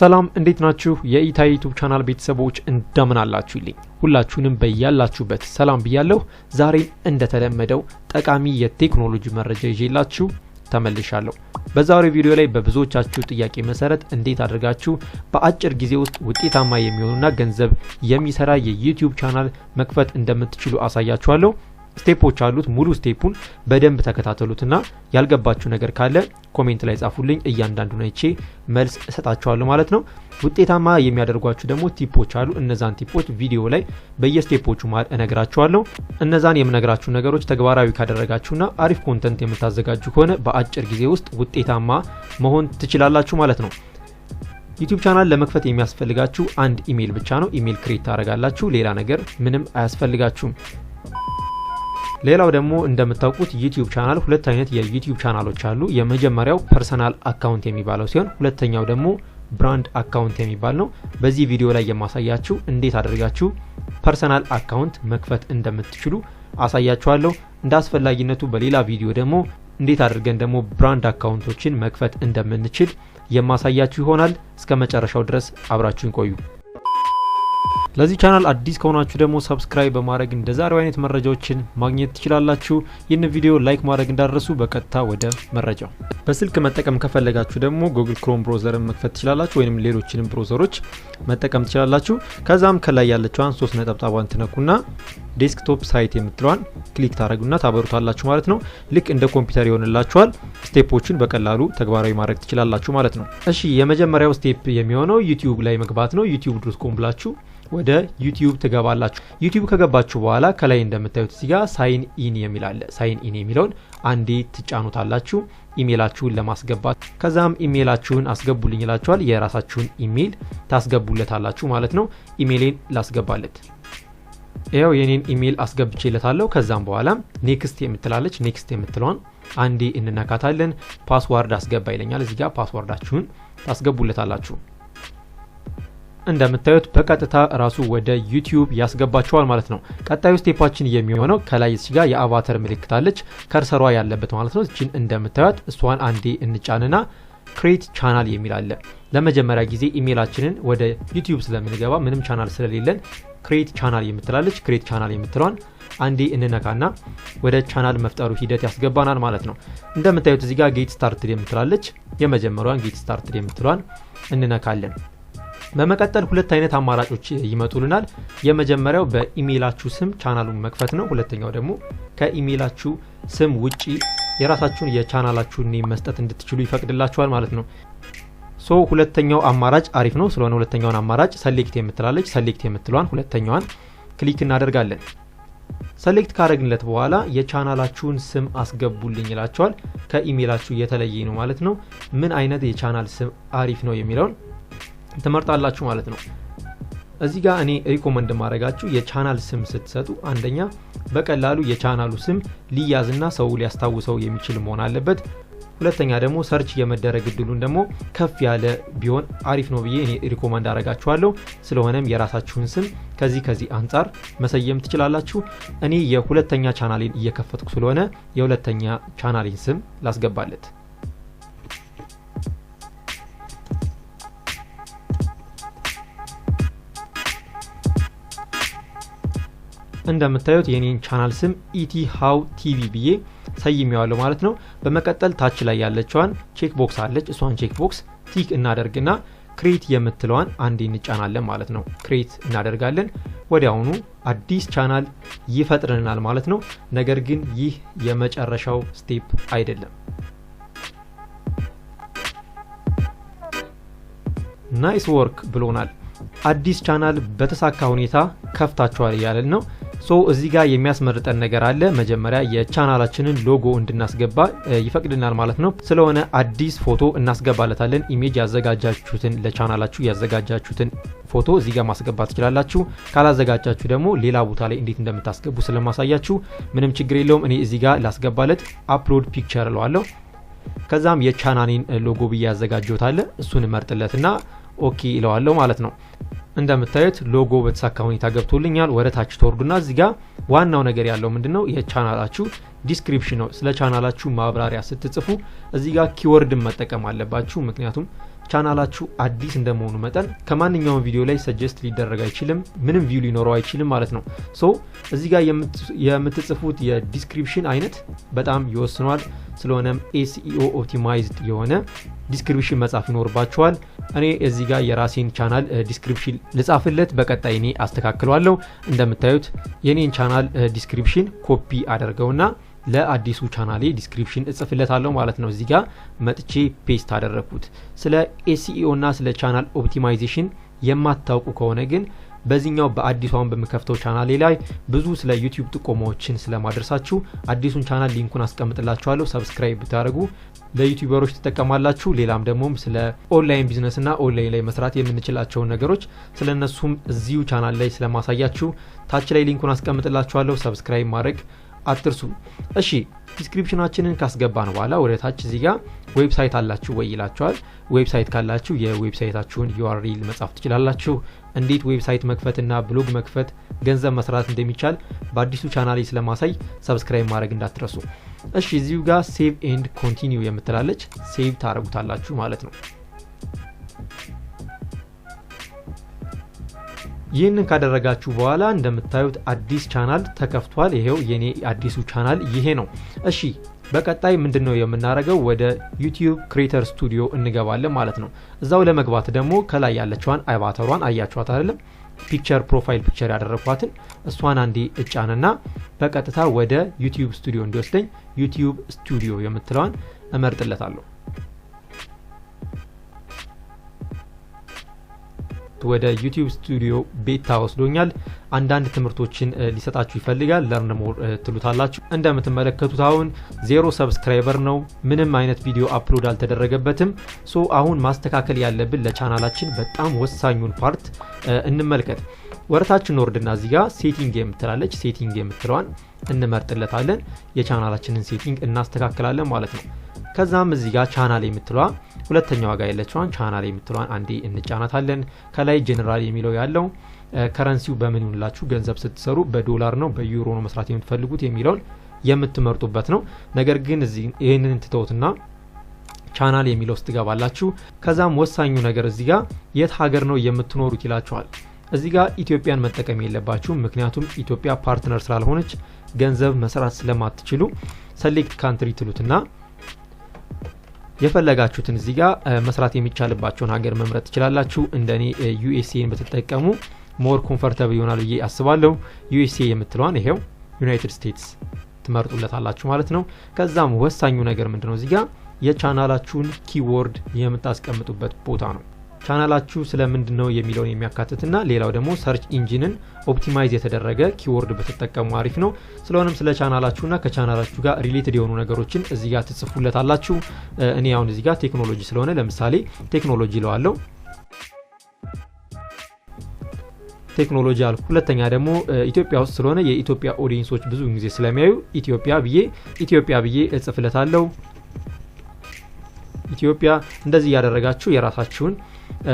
ሰላም እንዴት ናችሁ? የዩቲዩብ ቻናል ቤተሰቦች እንደምን አላችሁልኝ? ሁላችሁንም በያላችሁበት ሰላም ብያለሁ። ዛሬ እንደተለመደው ጠቃሚ የቴክኖሎጂ መረጃ ይዤላችሁ ተመልሻለሁ። በዛሬው ቪዲዮ ላይ በብዙዎቻችሁ ጥያቄ መሰረት እንዴት አድርጋችሁ በአጭር ጊዜ ውስጥ ውጤታማ የሚሆኑና ገንዘብ የሚሰራ የዩቲዩብ ቻናል መክፈት እንደምትችሉ አሳያችኋለሁ። ስቴፖች አሉት። ሙሉ ስቴፑን በደንብ ተከታተሉትና ያልገባችሁ ነገር ካለ ኮሜንት ላይ ጻፉልኝ። እያንዳንዱን አይቼ መልስ እሰጣችኋለሁ ማለት ነው። ውጤታማ የሚያደርጓችሁ ደግሞ ቲፖች አሉ። እነዛን ቲፖች ቪዲዮ ላይ በየስቴፖቹ ማለት እነግራችኋለሁ። እነዛን የምነግራችሁ ነገሮች ተግባራዊ ካደረጋችሁና አሪፍ ኮንተንት የምታዘጋጁ ከሆነ በአጭር ጊዜ ውስጥ ውጤታማ መሆን ትችላላችሁ ማለት ነው። ዩቲዩብ ቻናል ለመክፈት የሚያስፈልጋችሁ አንድ ኢሜል ብቻ ነው። ኢሜል ክሬት ታደርጋላችሁ። ሌላ ነገር ምንም አያስፈልጋችሁም። ሌላው ደግሞ እንደምታውቁት ዩቲዩብ ቻናል ሁለት አይነት የዩቲዩብ ቻናሎች አሉ። የመጀመሪያው ፐርሰናል አካውንት የሚባለው ሲሆን ሁለተኛው ደግሞ ብራንድ አካውንት የሚባል ነው። በዚህ ቪዲዮ ላይ የማሳያችሁ እንዴት አድርጋችሁ ፐርሰናል አካውንት መክፈት እንደምትችሉ አሳያችኋለሁ። እንደ አስፈላጊነቱ በሌላ ቪዲዮ ደግሞ እንዴት አድርገን ደግሞ ብራንድ አካውንቶችን መክፈት እንደምንችል የማሳያችሁ ይሆናል። እስከ መጨረሻው ድረስ አብራችሁን ቆዩ። ለዚህ ቻናል አዲስ ከሆናችሁ ደግሞ ሰብስክራይብ በማድረግ እንደዛሬው አይነት መረጃዎችን ማግኘት ትችላላችሁ። ይህን ቪዲዮ ላይክ ማድረግ እንዳትረሱ። በቀጥታ ወደ መረጃው። በስልክ መጠቀም ከፈለጋችሁ ደግሞ ጉግል ክሮም ብራውዘርን መክፈት ትችላላችሁ፣ ወይንም ሌሎችንም ብራውዘሮች መጠቀም ትችላላችሁ። ከዛም ከላይ ያለችዋን 3 ነጥባን ትነኩና ዴስክቶፕ ሳይት የምትለዋን ክሊክ ታደርጉና ታበሩታላችሁ ማለት ነው። ልክ እንደ ኮምፒውተር ይሆንላችኋል። ስቴፖችን በቀላሉ ተግባራዊ ማድረግ ትችላላችሁ ማለት ነው። እሺ የመጀመሪያው ስቴፕ የሚሆነው ዩቲዩብ ላይ መግባት ነው። youtube.com ብላችሁ ወደ ዩቲዩብ ትገባላችሁ። ዩቲዩብ ከገባችሁ በኋላ ከላይ እንደምታዩት እዚህ ጋር ሳይን ኢን የሚል አለ። ሳይን ኢን የሚለውን አንዴ ትጫኑታላችሁ ኢሜላችሁን ለማስገባት። ከዛም ኢሜላችሁን አስገቡልኝ ይላችኋል። የራሳችሁን ኢሜል ታስገቡለታላችሁ ማለት ነው። ኢሜሌን ላስገባለት። ይሄው የኔን ኢሜል አስገብቼለታለሁ። ከዛም በኋላ ኔክስት የምትላለች ኔክስት የምትለውን አንዴ እንነካታለን። ፓስዋርድ አስገባ ይለኛል። እዚህ ጋር ፓስዋርዳችሁን ታስገቡለታላችሁ። እንደምታዩት በቀጥታ ራሱ ወደ ዩቲዩብ ያስገባችኋል ማለት ነው። ቀጣዩ ስቴፓችን የሚሆነው ከላይ እዚህ ጋር የአቫተር ምልክት አለች ከርሰሯ ያለበት ማለት ነው። እቺን እንደምታዩት እሷን አንዴ እንጫንና ክሬት ቻናል የሚል አለ። ለመጀመሪያ ጊዜ ኢሜላችንን ወደ ዩቲዩብ ስለምንገባ ምንም ቻናል ስለሌለን ክሬት ቻናል የምትላለች ክሬት ቻናል የምትለዋን አንዴ እንነካና ወደ ቻናል መፍጠሩ ሂደት ያስገባናል ማለት ነው። እንደምታዩት እዚህ ጋር ጌት ስታርትድ የምትላለች የመጀመሪያዋን ጌት ስታርትድ የምትለዋን እንነካለን። በመቀጠል ሁለት አይነት አማራጮች ይመጡልናል። የመጀመሪያው በኢሜላችሁ ስም ቻናሉን መክፈት ነው። ሁለተኛው ደግሞ ከኢሜላችሁ ስም ውጪ የራሳችሁን የቻናላችሁን ኔም መስጠት እንድትችሉ ይፈቅድላችኋል ማለት ነው። ሁለተኛው አማራጭ አሪፍ ነው። ስለሆነ ሁለተኛውን አማራጭ ሰሌክት የምትላለች ሰሌክት የምትሏን ሁለተኛዋን ክሊክ እናደርጋለን። ሰሌክት ካደረግንለት በኋላ የቻናላችሁን ስም አስገቡልኝ ይላችኋል። ከኢሜላችሁ የተለየ ነው ማለት ነው። ምን አይነት የቻናል ስም አሪፍ ነው የሚለውን ተመርጣላችሁ ማለት ነው። እዚህ ጋር እኔ ሪኮመንድ ማድረጋችሁ የቻናል ስም ስትሰጡ አንደኛ በቀላሉ የቻናሉ ስም ሊያዝና ሰው ሊያስታውሰው የሚችል መሆን አለበት። ሁለተኛ ደግሞ ሰርች የመደረግ እድሉን ደግሞ ከፍ ያለ ቢሆን አሪፍ ነው ብዬ እኔ ሪኮመንድ አደርጋችኋለሁ። ስለሆነም የራሳችሁን ስም ከዚህ አንጻር መሰየም ትችላላችሁ። እኔ የሁለተኛ ቻናሌን እየከፈትኩ ስለሆነ የሁለተኛ ቻናሌን ስም ላስገባለት። እንደምታዩት የኔን ቻናል ስም ኢቲ ሃው ቲቪ ብዬ ሰይሜዋለሁ ማለት ነው። በመቀጠል ታች ላይ ያለችዋን ቼክ ቦክስ አለች። እሷን ቼክ ቦክስ ቲክ እናደርግና ክሬት የምትለዋን አንዴ እንጫናለን ማለት ነው። ክሬት እናደርጋለን። ወዲያውኑ አዲስ ቻናል ይፈጥርልናል ማለት ነው። ነገር ግን ይህ የመጨረሻው ስቴፕ አይደለም። ናይስ ወርክ ብሎናል። አዲስ ቻናል በተሳካ ሁኔታ ከፍታችኋል እያለን ነው። እዚህ ጋር የሚያስመርጠን ነገር አለ። መጀመሪያ የቻናላችንን ሎጎ እንድናስገባ ይፈቅድናል ማለት ነው። ስለሆነ አዲስ ፎቶ እናስገባለታለን። ኢሜጅ ያዘጋጃችሁትን ለቻናላችሁ ያዘጋጃችሁትን ፎቶ እዚህ ጋር ማስገባት ትችላላችሁ። ካላዘጋጃችሁ ደግሞ ሌላ ቦታ ላይ እንዴት እንደምታስገቡ ስለማሳያችሁ ምንም ችግር የለውም። እኔ እዚህ ጋር ላስገባለት አፕሎድ ፒክቸር እለዋለሁ። ከዛም የቻናሌን ሎጎ ብዬ ያዘጋጀሁት አለ እሱን መርጥለትና ኦኬ ይለዋለሁ ማለት ነው። እንደምታዩት ሎጎ በተሳካ ሁኔታ ገብቶልኛል። ወደ ታች ተወርዱና እዚህ ጋር ዋናው ነገር ያለው ምንድነው የቻናላችሁ ዲስክሪፕሽን ነው። ስለ ቻናላችሁ ማብራሪያ ስትጽፉ እዚህ ጋር ኪወርድን መጠቀም አለባችሁ። ምክንያቱም ቻናላችሁ አዲስ እንደመሆኑ መጠን ከማንኛውም ቪዲዮ ላይ ሰጀስት ሊደረግ አይችልም ምንም ቪው ሊኖረው አይችልም ማለት ነው ሶ እዚህ ጋር የምትጽፉት የዲስክሪፕሽን አይነት በጣም ይወስኗል ስለሆነም SEO ኦፕቲማይዝድ የሆነ ዲስክሪፕሽን መጻፍ ይኖርባችኋል እኔ እዚህ ጋር የራሴን ቻናል ዲስክሪፕሽን ልጻፍለት በቀጣይ እኔ አስተካክለዋለሁ እንደምታዩት የኔን ቻናል ዲስክሪፕሽን ኮፒ አደርገውና ለአዲሱ ቻናሌ ዲስክሪፕሽን እጽፍለታለሁ ማለት ነው እዚህ ጋር መጥቼ ፔስት አደረኩት ስለ SEO እና ስለ ቻናል ኦፕቲማይዜሽን የማታውቁ ከሆነ ግን በዚህኛው በአዲሷን በመከፍተው ቻናሌ ላይ ብዙ ስለ ዩቲዩብ ጥቆማዎችን ስለማድረሳችሁ አዲሱን ቻናል ሊንኩን አስቀምጥላችኋለሁ ሰብስክራይብ ብታደርጉ ለዩቲዩበሮች ተጠቀማላችሁ ሌላም ደግሞ ስለ ኦንላይን ቢዝነስ እና ኦንላይን ላይ መስራት የምንችላቸው ነገሮች ስለነሱም እዚሁ ቻናል ላይ ስለማሳያችሁ ታች ላይ ሊንኩን አስቀምጥላችኋለሁ ሰብስክራይብ ማድረግ አትርሱ እሺ ዲስክሪፕሽናችንን ካስገባን በኋላ ወደ ታች እዚህ ጋር ዌብሳይት አላችሁ ወይ ይላችኋል ዌብሳይት ካላችሁ የዌብሳይታችሁን URL መጻፍ ትችላላችሁ እንዴት ዌብሳይት መክፈትና ብሎግ መክፈት ገንዘብ መስራት እንደሚቻል በአዲሱ ቻናሌ ስለማሳይ ሰብስክራይብ ማድረግ እንዳትረሱ እሺ እዚሁ ጋር ሴቭ ኤንድ ኮንቲኒው የምትላለች ሴቭ ታረጉታላችሁ ማለት ነው ይህንን ካደረጋችሁ በኋላ እንደምታዩት አዲስ ቻናል ተከፍቷል ይሄው የኔ አዲሱ ቻናል ይሄ ነው እሺ በቀጣይ ምንድነው የምናደርገው ወደ ዩቲዩብ ክሬተር ስቱዲዮ እንገባለን ማለት ነው እዛው ለመግባት ደግሞ ከላይ ያለችዋን አቫታሯን አያችኋት አይደለም ፒክቸር ፕሮፋይል ፒክቸር ያደረኳትን እሷን አንዴ እጫንና በቀጥታ ወደ ዩቲዩብ ስቱዲዮ እንዲወስደኝ ዩቲዩብ ስቱዲዮ የምትለዋን እመርጥለታለሁ ወደ ዩቲዩብ ስቱዲዮ ቤታ ወስዶኛል አንዳንድ ትምህርቶችን ሊሰጣችሁ ይፈልጋል ለርን ሞር ትሉታላችሁ እንደምትመለከቱት አሁን 0 ሰብስክራይበር ነው ምንም አይነት ቪዲዮ አፕሎድ አልተደረገበትም ሶ አሁን ማስተካከል ያለብን ለቻናላችን በጣም ወሳኙን ፓርት እንመልከት ወርታችን ወርድና እዚህ ጋር ሴቲንግ የምትላለች ሴቲንግ የምትለዋን እንመርጥለታለን የቻናላችንን ሴቲንግ እናስተካክላለን ማለት ነው ከዛም እዚህ ጋር ቻናል የምትለዋ ሁለተኛው ጋር ያለችዋን ቻናል የምትለዋን አንዴ እንጫናታለን ከላይ ጀነራል የሚለው ያለው ከረንሲው በምን ይሁንላችሁ ገንዘብ ስትሰሩ በዶላር ነው በዩሮ ነው መስራት የምትፈልጉት የሚለውን የምትመርጡበት ነው ነገር ግን እዚህ ይሄንን እንትተውትና ቻናል የሚለው ውስጥ ገባላችሁ ከዛም ወሳኙ ነገር እዚህ ጋር የት ሀገር ነው የምትኖሩት ይላችኋል እዚህ ጋር ኢትዮጵያን መጠቀም የለባችሁ ምክንያቱም ኢትዮጵያ ፓርትነር ስላልሆነች ገንዘብ መስራት ስለማትችሉ ሰሌክት ካንትሪ ትሉትና የፈለጋችሁትን እዚህ ጋር መስራት የሚቻልባቸውን ሀገር መምረጥ ትችላላችሁ እንደኔ USAን በተጠቀሙ ሞር ኮምፎርታብል ይሆናል ብዬ አስባለሁ USA የምትለዋን ይሄው ዩናይትድ ስቴትስ ትመርጡለታላችሁ ማለት ነው ከዛም ወሳኙ ነገር ምንድነው እዚህ ጋር የቻናላችሁን ኪወርድ የምታስቀምጡበት ቦታ ነው ቻናላችሁ ስለምንድነው የሚለውን የሚያካትትና ሌላው ደግሞ ሰርች ኢንጂንን ኦፕቲማይዝ የተደረገ ኪወርድ በተጠቀሙ አሪፍ ነው ስለሆነም ስለ ቻናላችሁና ከቻናላችሁ ጋር ሪሌትድ የሆኑ ነገሮችን እዚህ ጋር ትጽፉለታላችሁ እኔ አሁን እዚህ ጋር ቴክኖሎጂ ስለሆነ ለምሳሌ ቴክኖሎጂ ለዋለው ቴክኖሎጂ አልኩ ሁለተኛ ደግሞ ኢትዮጵያ ውስጥ ስለሆነ የኢትዮጵያ ኦዲየንሶች ብዙ ጊዜ ስለሚያዩ ኢትዮጵያ ብዬ እጽፍለታለሁ ኢትዮጵያ እንደዚህ ያደረጋችሁ የራሳችሁን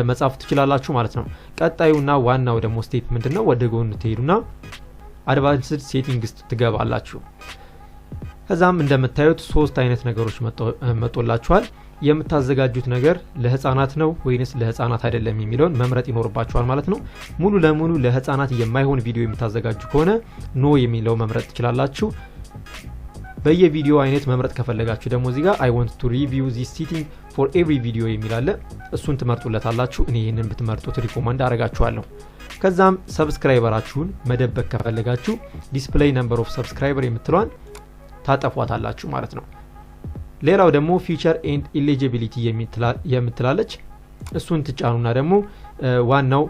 መጻፍ ትችላላችሁ ማለት ነው ቀጣዩና ዋናው ደግሞ ስቴፕ ምንድነው ወደ ጎን ትሄዱና አድቫንስድ ሴቲንግስ ትገባላችሁ ከዛም እንደምታዩት ሶስት አይነት ነገሮች መጥቶላችኋል የምታዘጋጁት ነገር ለህፃናት ነው ወይንስ ለህፃናት አይደለም የሚለውን መምረጥ ይኖርባችኋል ማለት ነው ሙሉ ለሙሉ ለህፃናት የማይሆን ቪዲዮ የምታዘጋጁ ከሆነ ኖ የሚለው መምረጥ ትችላላችሁ በየቪዲዮ አይነት መምረጥ ከፈለጋችሁ ደግሞ እዚህ ጋር I want to review this setting for every video የሚላለ እሱን ትመርጡለታላችሁ እኔ ይሄንን ብትመርጡት ሪኮመንድ አደርጋችኋለሁ ከዛም ሰብስክራይበራችሁን መደበቅ ከፈለጋችሁ ዲስፕሌይ ነምበር ኦፍ ሰብስክራይበር የምትለዋን ታጠፏታላችሁ ማለት ነው ሌላው ደግሞ ፊቸር ኤንድ ኢሊጂቢሊቲ የምትላለች እሱን ትጫኑና ደግሞ ዋናው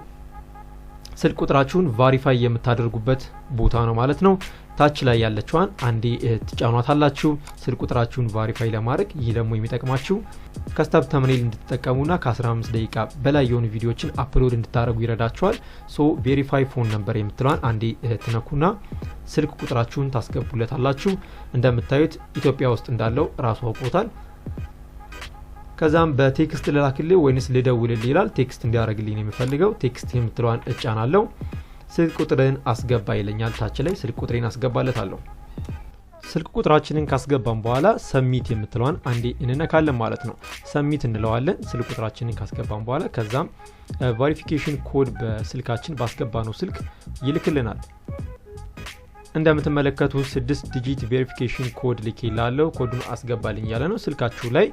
ስልክ ቁጥራችሁን ቫሪፋይ የምታደርጉበት ቦታ ነው ማለት ነው ታች ላይ ያለችዋን አንዴ ትጫኗታላችሁ ስልክ ቁጥራችሁን ቫሪፋይ ለማድረግ ይህ ደግሞ የሚጠቅማችሁ ከስታብ ተምኔል እንድትጠቀሙና ከ15 ደቂቃ በላይ የሆኑ ቪዲዮዎችን አፕሎድ እንድታደርጉ ይረዳችኋል ሶ ቬሪፋይ ፎን ነምበር የምትለዋን አንዴ ትነኩና ስልክ ቁጥራችሁን ታስገቡለታላችሁ እንደምታዩት ኢትዮጵያ ውስጥ እንዳለው ራሱ አውቆታል ከዛም በቴክስት ልላክልህ ወይንስ ልደውልልህ ይላል ቴክስት እንዲያደርግልኝ የሚፈልገው ቴክስት የምትለዋን እጫናለሁ ስልክ ቁጥርን አስገባ ይለኛል ታች ላይ ስልክ ቁጥሬን አስገባለታለሁ ስልክ ቁጥራችንን ካስገባን በኋላ ሰብሚት የምትለዋን አንዴ እንነካለን ማለት ነው። ሰብሚት እንለዋለን ስልክ ቁጥራችንን ካስገባን በኋላ ከዛም ቬሪፊኬሽን ኮድ በስልካችን ባስገባነው ስልክ ይልክልናል። እንደምትመለከቱ 6 ዲጂት ቬሪፊኬሽን ኮድ ልኬላለሁ ኮዱን አስገባልኝ ያለ ነው። ስልካችሁ ላይ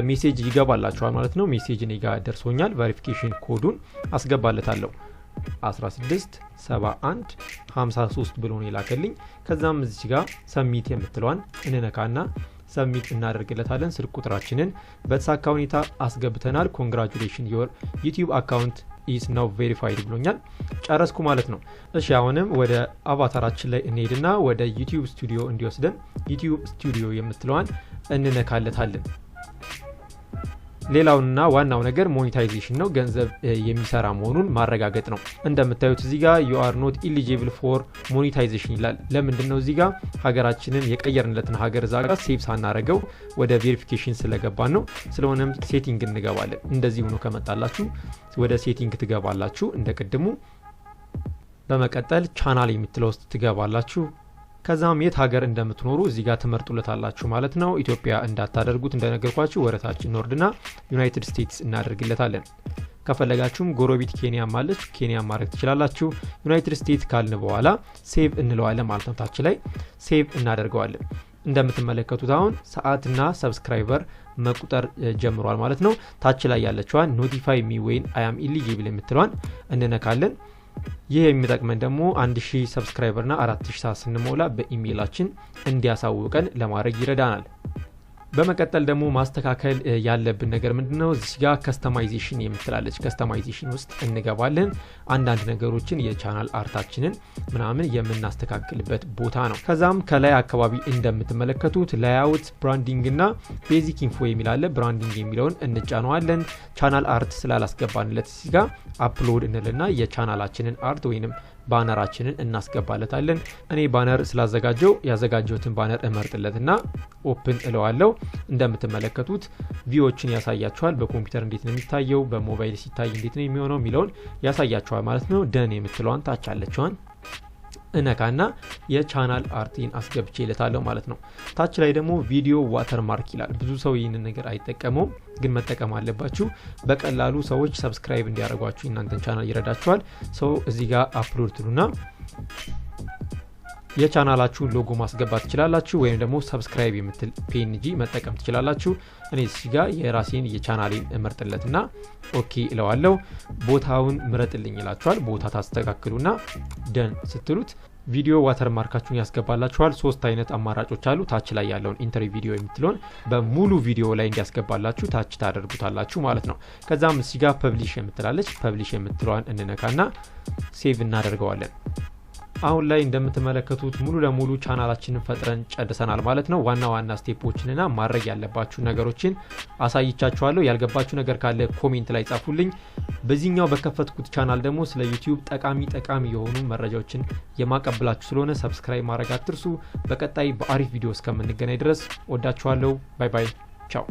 ሜሴጅ ይገባላችኋል ማለት ነው። ሜሴጅ እኔ ጋር ደርሶኛል። ቬሪፊኬሽን ኮዱን አስገባለታለሁ 167153 ብሎ ነው የላከልኝ። ከዛም እዚህ ጋር ሰብሚት የምትለዋን እንነካና ሰብሚት እናደርግለታለን። ስልክ ቁጥራችንን በተሳካ ሁኔታ አስገብተናል። ኮንግራቹሌሽን ዮር ዩቲዩብ አካውንት ኢዝ ናው ቬሪፋይድ ብሎኛል። ጨረስኩ ማለት ነው። እሺ አሁንም ወደ አቫታራችን ላይ እንሄድና ወደ ዩቲዩብ ስቱዲዮ እንዲወስደን ዩቲዩብ ስቱዲዮ የምትለዋን እንነካለታለን። ሌላውና ዋናው ነገር ሞኔታይዜሽን ነው። ገንዘብ የሚሰራ መሆኑን ማረጋገጥ ነው። እንደምታዩት እዚህ ጋር you are not eligible for monetization ይላል። ለምንድን ነው እዚህ ጋር ሀገራችንን የቀየርንለትን ሀገር እዛ ጋር ሴቭ ሳናረገው ወደ ቬሪፊኬሽን ስለገባን ነው። ስለሆነም ሴቲንግ እንገባለን። እንደዚህ ሆኖ ከመጣላችሁ ወደ ሴቲንግ ትገባላችሁ እንደቀድሙ። በመቀጠል ቻናል የምትለው ውስጥ ትገባላችሁ። ከዛም የት ሀገር እንደምትኖሩ እዚህ ጋር ትመርጡለታላችሁ ማለት ነው። ኢትዮጵያ እንዳታደርጉት እንደነገርኳችሁ ወረታችን ኖርድና ዩናይትድ ስቴትስ እናደርግለታለን። ከፈለጋችሁም ጎረቤት ኬንያ ማለች ኬንያ ማድረግ ትችላላችሁ። ዩናይትድ ስቴትስ ካልን በኋላ ሴቭ እንለዋለን ማለት ነው። ታች ላይ ሴቭ እናደርገዋለን። እንደምትመለከቱት አሁን ሰዓትና ሰብስክራይበር መቁጠር ጀምሯል ማለት ነው። ታች ላይ ያለችዋን ኖቲፋይ ሚ ዌን አይ አም ኢሊጂብል የምትለዋን እንነካለን። ይህ የሚጠቅመን ደግሞ 1000 ሰብስክራይበርና 4000 ሰዓት ስንሞላ በኢሜይላችን እንዲያሳውቀን ለማድረግ ይረዳናል። በመቀጠል ደግሞ ማስተካከል ያለብን ነገር ምንድነው? እዚህ ጋር ከስተማይዜሽን የምትላለች ከስተማይዜሽን ውስጥ እንገባለን። አንዳንድ ነገሮችን የቻናል አርታችንን ምናምን የምናስተካክልበት ቦታ ነው። ከዛም ከላይ አካባቢ እንደምትመለከቱት ላይአውት፣ ብራንዲንግ እና ቤዚክ ኢንፎ የሚላለ ብራንዲንግ የሚለውን እንጫነዋለን። ቻናል አርት ስላላስገባንለት እዚህ ጋር አፕሎድ እንልና የቻናላችንን አርት ወይንም ባነራችንን እናስገባለታለን። እኔ ባነር ስላዘጋጀው ያዘጋጀውትን ባነር እመርጥለትና ኦፕን እለዋለሁ። እንደምትመለከቱት ቪዲዮዎችን ያሳያችኋል። በኮምፒውተር እንዴት ነው የሚታየው፣ በሞባይል ሲታይ እንዴት ነው የሚሆነው የሚለውን ያሳያችኋል ማለት ነው። ደን የምትለዋን ታች አለችዋን እነካና የቻናል አርቲን አስገብቼለታለሁ ማለት ነው። ታች ላይ ደግሞ ቪዲዮ ዋተርማርክ ይላል። ብዙ ሰው ይህንን ነገር አይጠቀመውም፣ ግን መጠቀም አለባችሁ። በቀላሉ ሰዎች ሰብስክራይብ እንዲያደርጓችሁ እናንተን ቻናል ይረዳችኋል። ሰው እዚህ ጋር አፕሎድ ትሉና የቻናላችሁን ሎጎ ማስገባት ትችላላችሁ፣ ወይም ደግሞ ሰብስክራይብ የምትል ፒኤንጂ መጠቀም ትችላላችሁ። እኔ እዚህ ጋር የራሴን የቻናሌን እመርጥለትና ኦኬ እለዋለሁ። ቦታውን ምረጥልኝ ይላችኋል። ቦታ ታስተካክሉና ደን ስትሉት ቪዲዮ ዋተርማርካችሁን ያስገባላችኋል። 3 አይነት አማራጮች አሉ። ታች ላይ ያለውን ኢንተር ቪዲዮ የምትለውን በሙሉ ቪዲዮ ላይ እንዲያስገባላችሁ ታች ታደርጉታላችሁ ማለት ነው። ከዛም እዚህ ጋር ፐብሊሽ የምትላለች ፐብሊሽ የምትለዋን እንነካና ሴቭ እናደርገዋለን። አሁን ላይ እንደምትመለከቱት ሙሉ ለሙሉ ቻናላችንን ፈጥረን ጨርሰናል ማለት ነው። ዋና ዋና ስቴፖችንና ማድረግ ያለባችሁ ነገሮችን አሳይቻችኋለሁ። ያልገባችሁ ነገር ካለ ኮሜንት ላይ ጻፉልኝ። በዚህኛው በከፈትኩት ቻናል ደግሞ ስለ ዩቲዩብ ጠቃሚ የሆኑ መረጃዎችን የማቀብላችሁ ስለሆነ ሰብስክራይብ ማድረግ አትርሱ። በቀጣይ በአሪፍ ቪዲዮ እስከምንገናኝ ድረስ ወዳችኋለሁ። ባይ ባይ ቻው።